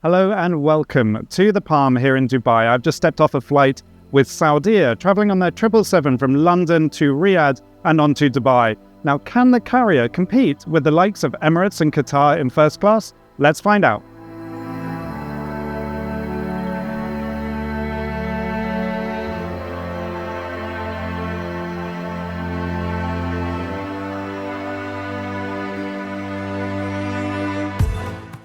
Hello and welcome to the Palm here in Dubai. I've just stepped off a flight with Saudia, travelling on their 777 from London to Riyadh and on to Dubai. Now, can the carrier compete with the likes of Emirates and Qatar in first class? Let's find out.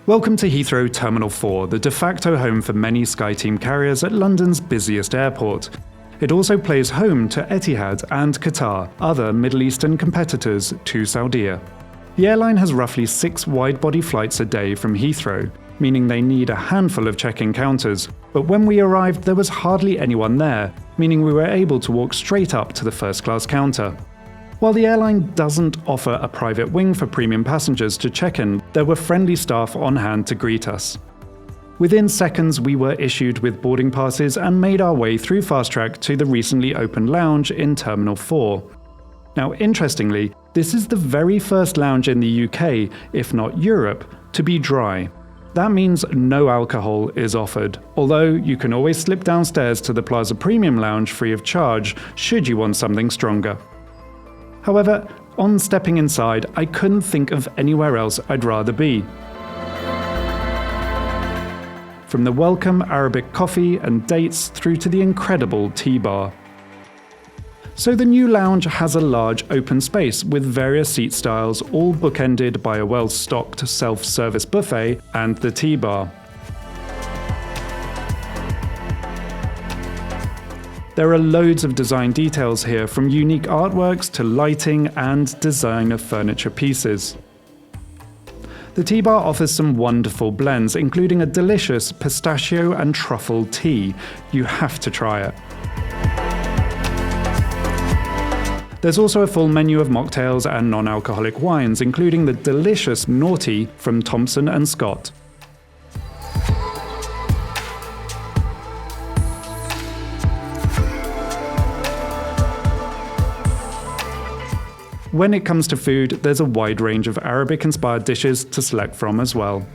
Welcome to Heathrow Terminal 4, the de facto home for many SkyTeam carriers at London's busiest airport. It also plays home to Etihad and Qatar, other Middle Eastern competitors to Saudia. The airline has roughly 6 wide-body flights a day from Heathrow, meaning they need a handful of check-in counters. But when we arrived, there was hardly anyone there, meaning we were able to walk straight up to the first-class counter. While the airline doesn't offer a private wing for premium passengers to check in, there were friendly staff on hand to greet us. Within seconds, we were issued with boarding passes and made our way through fast track to the recently opened lounge in Terminal 4. Now, interestingly, this is the very first lounge in the UK, if not Europe, to be dry. That means no alcohol is offered, although you can always slip downstairs to the Plaza Premium Lounge free of charge should you want something stronger. However, on stepping inside, I couldn't think of anywhere else I'd rather be. From the welcome Arabic coffee and dates through to the incredible tea bar. So the new lounge has a large open space with various seat styles, all bookended by a well-stocked self-service buffet and the tea bar. There are loads of design details here, from unique artworks to lighting and designer furniture pieces. The tea bar offers some wonderful blends, including a delicious pistachio and truffle tea. You have to try it. There's also a full menu of mocktails and non-alcoholic wines, including the delicious Naughty from Thompson & Scott. When it comes to food, there's a wide range of Arabic-inspired dishes to select from as well.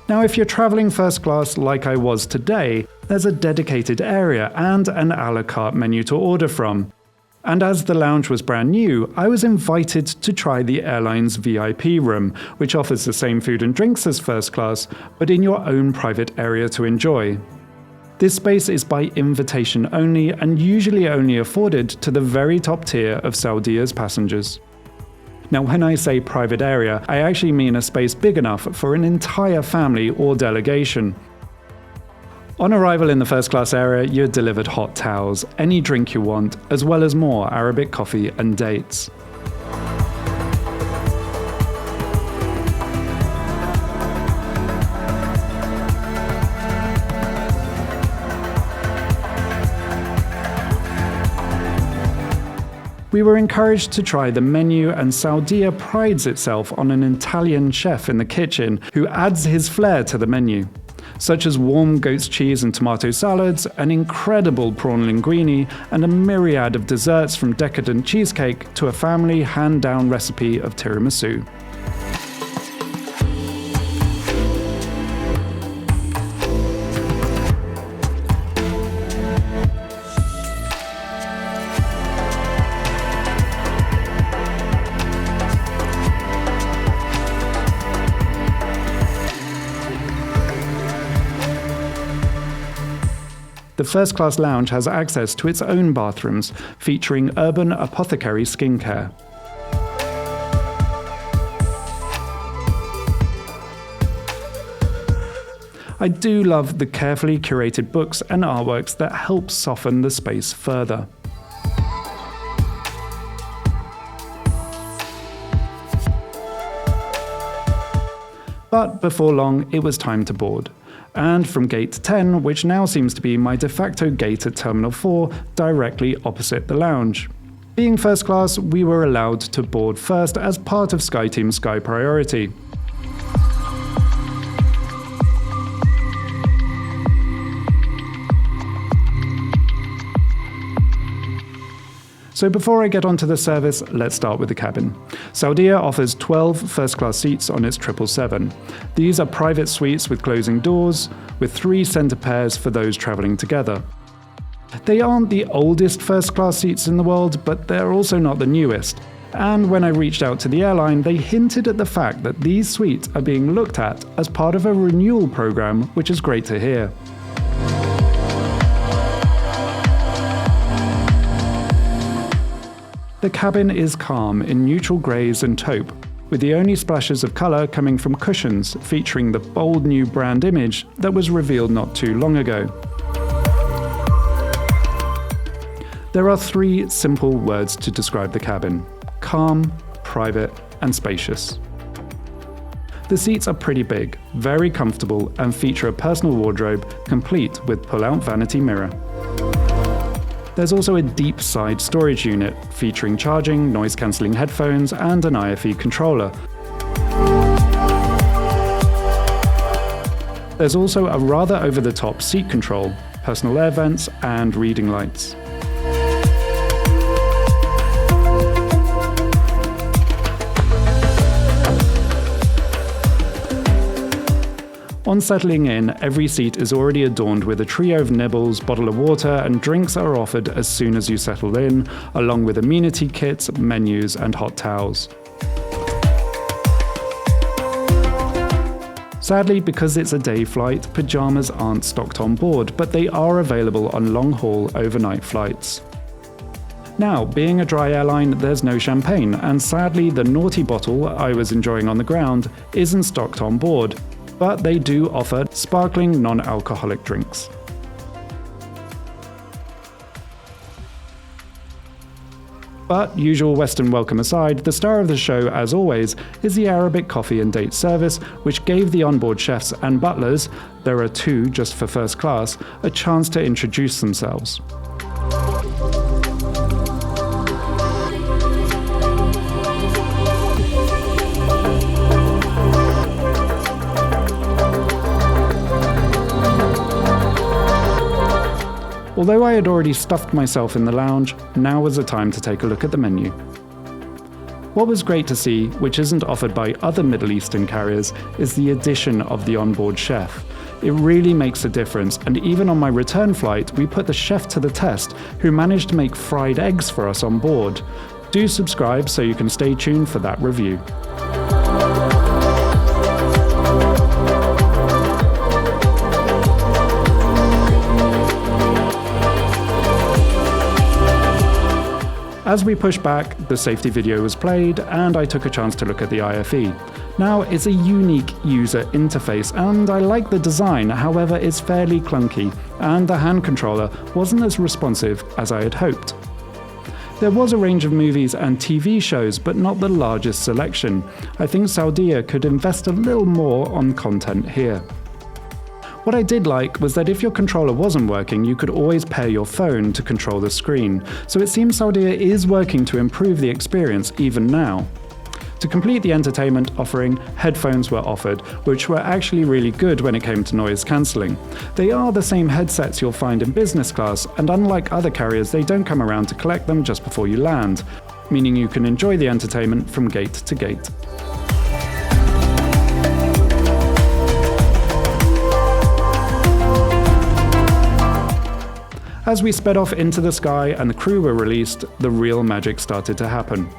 Now, if you're traveling first class like I was today, there's a dedicated area and an a la carte menu to order from. And as the lounge was brand new, I was invited to try the airline's VIP room, which offers the same food and drinks as first class, but in your own private area to enjoy. This space is by invitation only and usually only afforded to the very top tier of Saudia's passengers. Now, when I say private area, I actually mean a space big enough for an entire family or delegation. On arrival in the first class area, you're delivered hot towels, any drink you want, as well as more Arabic coffee and dates. We were encouraged to try the menu, and Saudia prides itself on an Italian chef in the kitchen who adds his flair to the menu, such as warm goat's cheese and tomato salads, an incredible prawn linguine, and a myriad of desserts from decadent cheesecake to a family hand-down recipe of tiramisu. The first class lounge has access to its own bathrooms, featuring Urban Apothecary skincare. I do love the carefully curated books and artworks that help soften the space further. But before long, it was time to board. And from gate 10, which now seems to be my de facto gate at Terminal 4, directly opposite the lounge. Being first class, we were allowed to board first as part of SkyTeam's Sky Priority. So before I get onto the service, let's start with the cabin. Saudia offers 12 first-class seats on its 777. These are private suites with closing doors, with 3 centre pairs for those travelling together. They aren't the oldest first-class seats in the world, but they're also not the newest. And when I reached out to the airline, they hinted at the fact that these suites are being looked at as part of a renewal program, which is great to hear. The cabin is calm in neutral greys and taupe, with the only splashes of colour coming from cushions featuring the bold new brand image that was revealed not too long ago. There are 3 simple words to describe the cabin: calm, private, and spacious. The seats are pretty big, very comfortable, and feature a personal wardrobe complete with pull-out vanity mirror. There's also a deep side storage unit featuring charging, noise-cancelling headphones, and an IFE controller. There's also a rather over-the-top seat control, personal air vents, and reading lights. On settling in, every seat is already adorned with a trio of nibbles, bottle of water, and drinks are offered as soon as you settle in, along with amenity kits, menus, and hot towels. Sadly, because it's a day flight, pyjamas aren't stocked on board, but they are available on long-haul overnight flights. Now, being a dry airline, there's no champagne, and sadly the naughty bottle I was enjoying on the ground isn't stocked on board. But they do offer sparkling non-alcoholic drinks. But usual Western welcome aside, the star of the show, as always, is the Arabic coffee and date service, which gave the onboard chefs and butlers, there are 2 just for first class, a chance to introduce themselves. Although I had already stuffed myself in the lounge, now was the time to take a look at the menu. What was great to see, which isn't offered by other Middle Eastern carriers, is the addition of the onboard chef. It really makes a difference, and even on my return flight, we put the chef to the test, who managed to make fried eggs for us on board. Do subscribe so you can stay tuned for that review. As we pushed back, the safety video was played, and I took a chance to look at the IFE. Now, it's a unique user interface, and I like the design, however it's fairly clunky, and the hand controller wasn't as responsive as I had hoped. There was a range of movies and TV shows, but not the largest selection. I think Saudia could invest a little more on content here. What I did like was that if your controller wasn't working, you could always pair your phone to control the screen, so it seems Saudia is working to improve the experience even now. To complete the entertainment offering, headphones were offered, which were actually really good when it came to noise cancelling. They are the same headsets you'll find in business class, and unlike other carriers, they don't come around to collect them just before you land, meaning you can enjoy the entertainment from gate to gate. As we sped off into the sky and the crew were released, the real magic started to happen.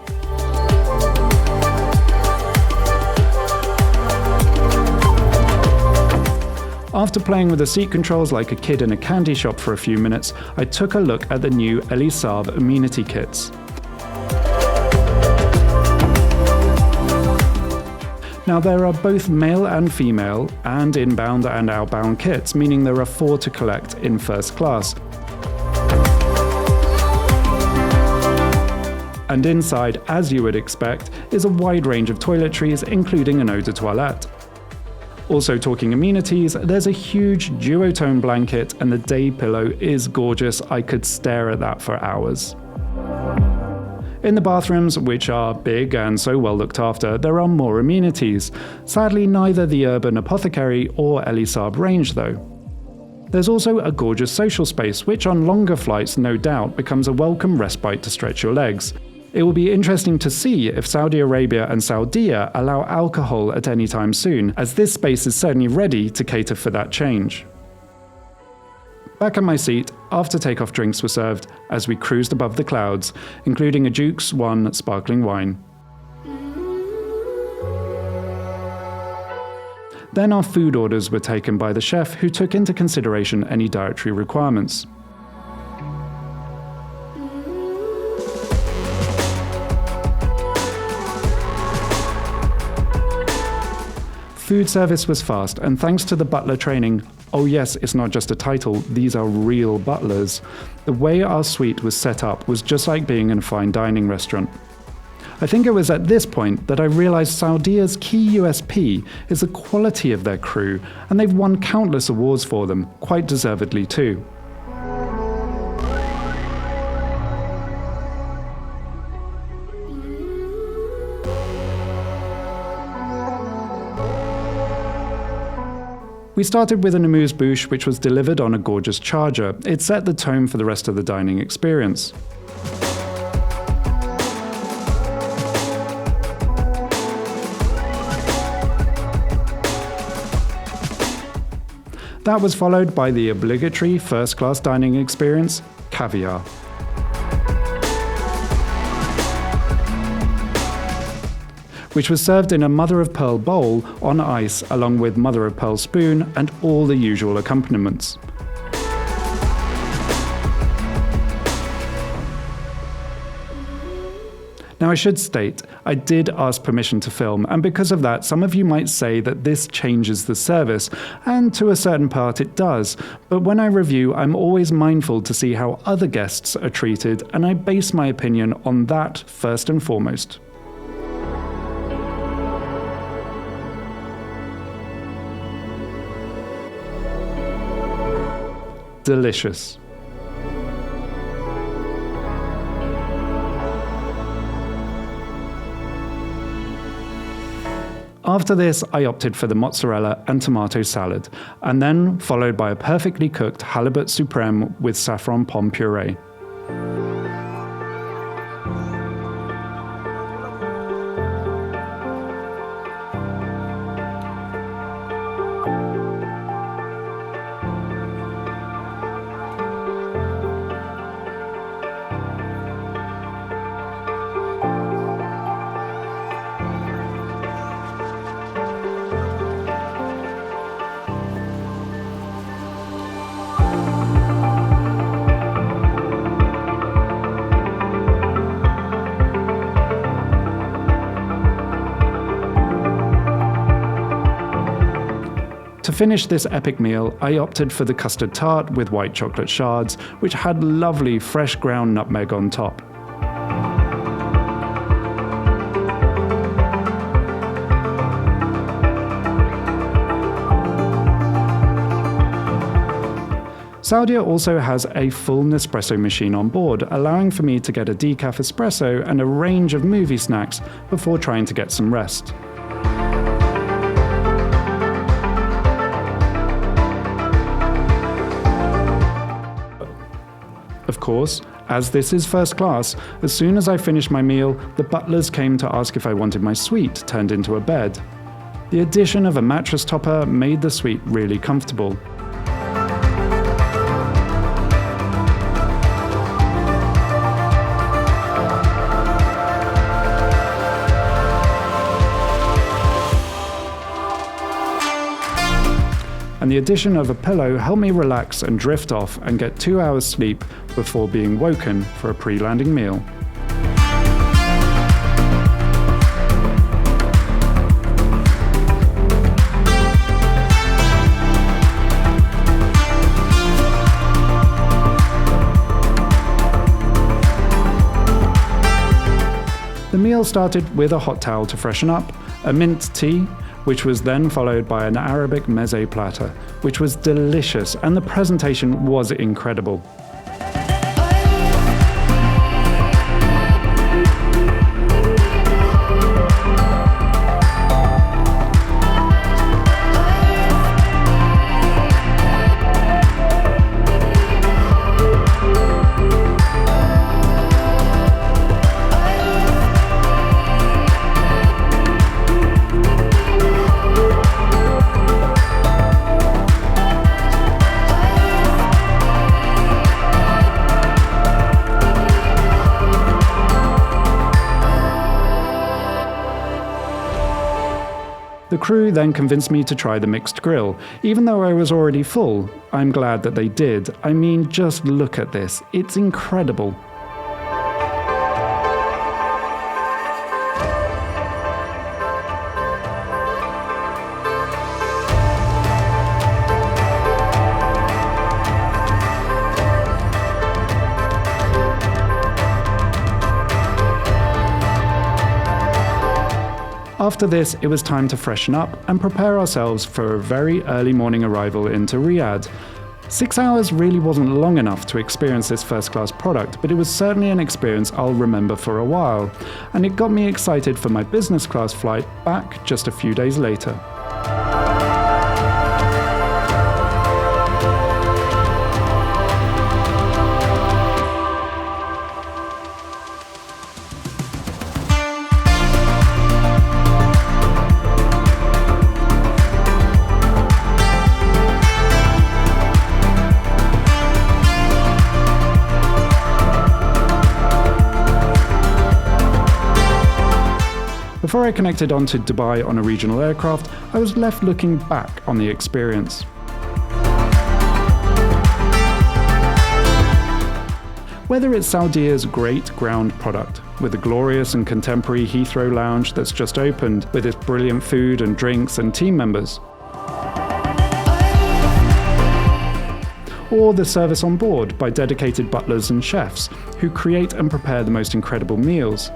After playing with the seat controls like a kid in a candy shop for a few minutes, I took a look at the new Elisab amenity kits. Now there are both male and female, and inbound and outbound kits, meaning there are 4 to collect in first class. And inside, as you would expect, is a wide range of toiletries, including an eau de toilette. Also talking amenities, there's a huge duotone blanket, and the day pillow is gorgeous. I could stare at that for hours. In the bathrooms, which are big and so well looked after, there are more amenities. Sadly, neither the Urban Apothecary or Elisab range though. There's also a gorgeous social space, which on longer flights no doubt becomes a welcome respite to stretch your legs. It will be interesting to see if Saudi Arabia and Saudia allow alcohol at any time soon, as this space is certainly ready to cater for that change. Back at my seat, after takeoff drinks were served as we cruised above the clouds, including a Duke's One sparkling wine. Then our food orders were taken by the chef, who took into consideration any dietary requirements. Food service was fast, and thanks to the butler training, oh yes, it's not just a title, these are real butlers, the way our suite was set up was just like being in a fine dining restaurant. I think it was at this point that I realised Saudia's key USP is the quality of their crew, and they've won countless awards for them, quite deservedly too. We started with an amuse-bouche which was delivered on a gorgeous charger. It set the tone for the rest of the dining experience. That was followed by the obligatory first-class dining experience, Caviar. Which was served in a mother-of-pearl bowl on ice along with mother-of-pearl spoon and all the usual accompaniments. Now I should state, I did ask permission to film, and because of that, some of you might say that this changes the service, and to a certain part it does, but when I review, I'm always mindful to see how other guests are treated, and I base my opinion on that first and foremost. Delicious. After this, I opted for the mozzarella and tomato salad, and then followed by a perfectly cooked halibut supreme with saffron pomme puree. To finish this epic meal, I opted for the custard tart with white chocolate shards, which had lovely fresh ground nutmeg on top. Saudia also has a full Nespresso machine on board, allowing for me to get a decaf espresso and a range of movie snacks before trying to get some rest. Of course, as this is first class, as soon as I finished my meal, the butlers came to ask if I wanted my suite turned into a bed. The addition of a mattress topper made the suite really comfortable. And the addition of a pillow helped me relax and drift off and get 2 hours sleep before being woken for a pre-landing meal. The meal started with a hot towel to freshen up, a mint tea, which was then followed by an Arabic meze platter, which was delicious, and the presentation was incredible. The crew then convinced me to try the mixed grill. Even though I was already full, I'm glad that they did. I mean, just look at this. It's incredible. After this, it was time to freshen up and prepare ourselves for a very early morning arrival into Riyadh. 6 hours really wasn't long enough to experience this first-class product, but it was certainly an experience I'll remember for a while, and it got me excited for my business class flight back just a few days later. Before I connected on to Dubai on a regional aircraft, I was left looking back on the experience. Whether it's Saudia's great ground product, with the glorious and contemporary Heathrow lounge that's just opened, with its brilliant food and drinks and team members, or the service on board by dedicated butlers and chefs who create and prepare the most incredible meals,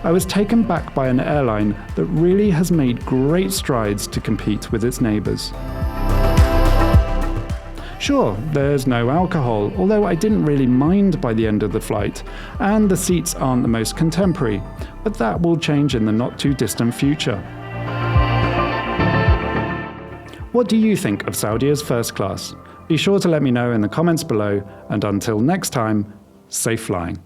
I was taken back by an airline that really has made great strides to compete with its neighbours. Sure, there's no alcohol, although I didn't really mind by the end of the flight, and the seats aren't the most contemporary, but that will change in the not too distant future. What do you think of Saudia's first class? Be sure to let me know in the comments below, and until next time, safe flying.